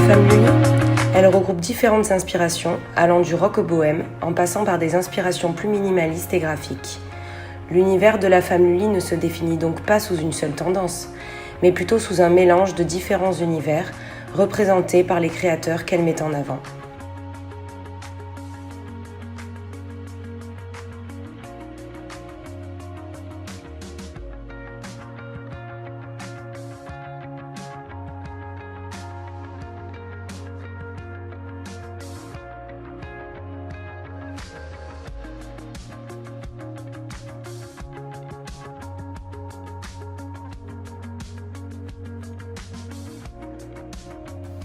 femme Lully? Elle regroupe différentes inspirations, allant du rock au bohème, en passant par des inspirations plus minimalistes et graphiques. L'univers de la femme Lully ne se définit donc pas sous une seule tendance, mais plutôt sous un mélange de différents univers représentés par les créateurs qu'elle met en avant.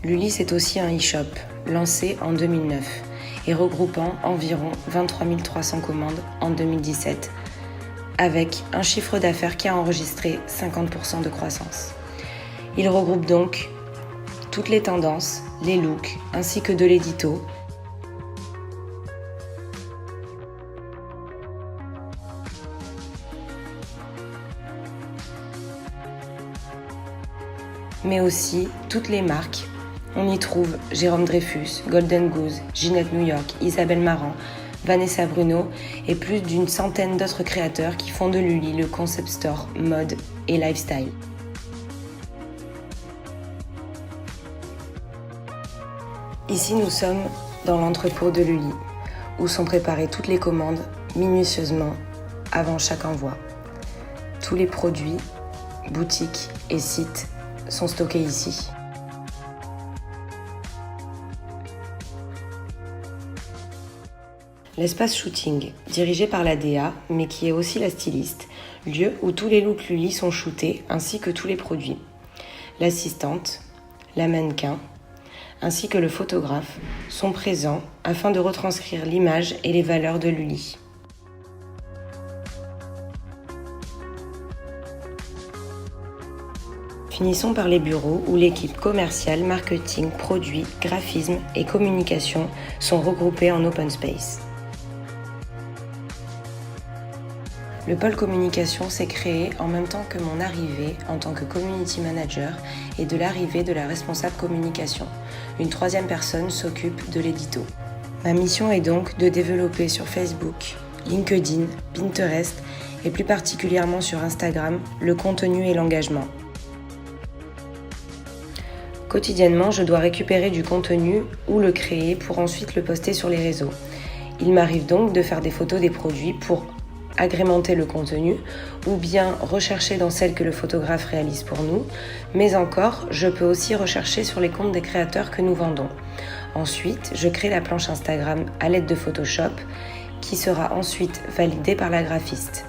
Lully, c'est aussi un e-shop, lancé en 2009 et regroupant environ 23 300 commandes en 2017, avec un chiffre d'affaires qui a enregistré 50% de croissance. Il regroupe donc toutes les tendances, les looks, ainsi que de l'édito, mais aussi toutes les marques. On y trouve Jérôme Dreyfus, Golden Goose, Ginette New York, Isabelle Marant, Vanessa Bruno et plus d'une centaine d'autres créateurs qui font de Lully le concept store mode et lifestyle. Ici, nous sommes dans l'entrepôt de Lully, où sont préparées toutes les commandes minutieusement avant chaque envoi. Tous les produits, boutiques et sites sont stockés ici. L'espace shooting, dirigé par la DA, mais qui est aussi la styliste, lieu où tous les looks Lully sont shootés, ainsi que tous les produits. L'assistante, la mannequin, ainsi que le photographe sont présents afin de retranscrire l'image et les valeurs de Lully. Finissons par les bureaux où l'équipe commerciale, marketing, produits, graphisme et communication sont regroupées en open space. Le pôle communication s'est créé en même temps que mon arrivée en tant que community manager et de l'arrivée de la responsable communication. Une troisième personne s'occupe de l'édito. Ma mission est donc de développer sur Facebook, LinkedIn, Pinterest et plus particulièrement sur Instagram le contenu et l'engagement. Quotidiennement, je dois récupérer du contenu ou le créer pour ensuite le poster sur les réseaux. Il m'arrive donc de faire des photos des produits pour agrémenter le contenu ou bien rechercher dans celles que le photographe réalise pour nous, mais encore, je peux aussi rechercher sur les comptes des créateurs que nous vendons. Ensuite, je crée la planche Instagram à l'aide de Photoshop qui sera ensuite validée par la graphiste.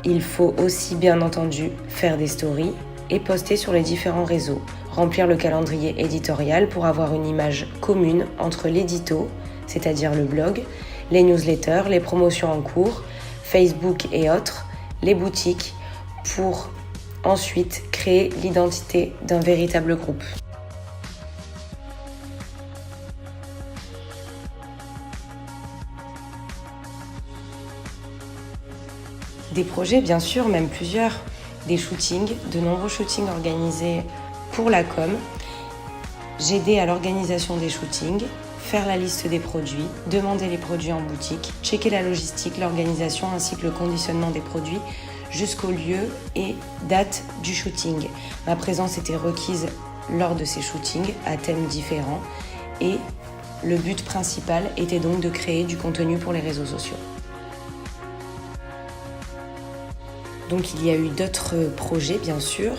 Il faut aussi bien entendu faire des stories et poster sur les différents réseaux, remplir le calendrier éditorial pour avoir une image commune entre l'édito, c'est-à-dire le blog, les newsletters, les promotions en cours, Facebook et autres, les boutiques, pour ensuite créer l'identité d'un véritable groupe. Des projets, bien sûr, même plusieurs. Des shootings, de nombreux shootings organisés pour la com. J'aidais à l'organisation des shootings, faire la liste des produits, demander les produits en boutique, checker la logistique, l'organisation ainsi que le conditionnement des produits jusqu'au lieu et date du shooting. Ma présence était requise lors de ces shootings à thèmes différents et le but principal était donc de créer du contenu pour les réseaux sociaux. Donc il y a eu d'autres projets bien sûr,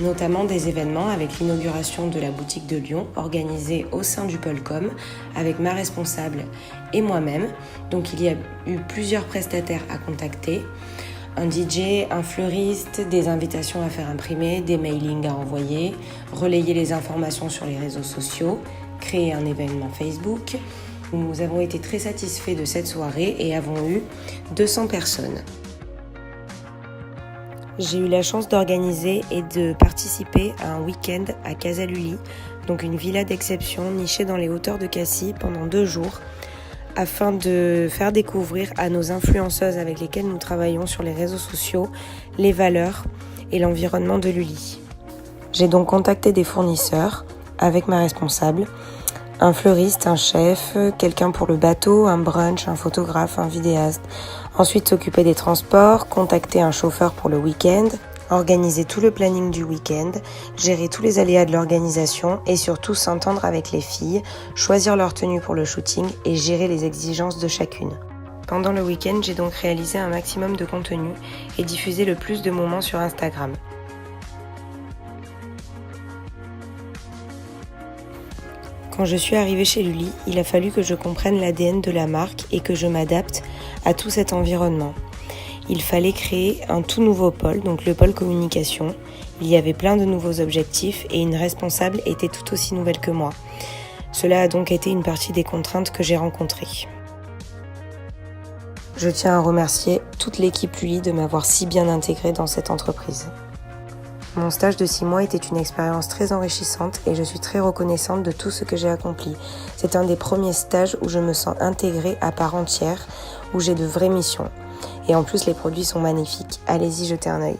notamment des événements avec l'inauguration de la boutique de Lyon organisée au sein du pôle com avec ma responsable et moi-même. Donc il y a eu plusieurs prestataires à contacter, un DJ, un fleuriste, des invitations à faire imprimer, des mailings à envoyer, relayer les informations sur les réseaux sociaux, créer un événement Facebook. Nous avons été très satisfaits de cette soirée et avons eu 200 personnes. J'ai eu la chance d'organiser et de participer à un week-end à Casa Lully, donc une villa d'exception nichée dans les hauteurs de Cassis pendant 2 jours, afin de faire découvrir à nos influenceuses avec lesquelles nous travaillons sur les réseaux sociaux les valeurs et l'environnement de Lully. J'ai donc contacté des fournisseurs avec ma responsable, un fleuriste, un chef, quelqu'un pour le bateau, un brunch, un photographe, un vidéaste. Ensuite s'occuper des transports, contacter un chauffeur pour le week-end, organiser tout le planning du week-end, gérer tous les aléas de l'organisation et surtout s'entendre avec les filles, choisir leur tenue pour le shooting et gérer les exigences de chacune. Pendant le week-end, j'ai donc réalisé un maximum de contenu et diffusé le plus de moments sur Instagram. Quand je suis arrivée chez Lully, il a fallu que je comprenne l'ADN de la marque et que je m'adapte à tout cet environnement. Il fallait créer un tout nouveau pôle, donc le pôle communication. Il y avait plein de nouveaux objectifs et une responsable était tout aussi nouvelle que moi. Cela a donc été une partie des contraintes que j'ai rencontrées. Je tiens à remercier toute l'équipe Lully de m'avoir si bien intégrée dans cette entreprise. Mon stage de 6 mois était une expérience très enrichissante et je suis très reconnaissante de tout ce que j'ai accompli. C'est un des premiers stages où je me sens intégrée à part entière, où j'ai de vraies missions. Et en plus, les produits sont magnifiques. Allez-y, jetez un œil.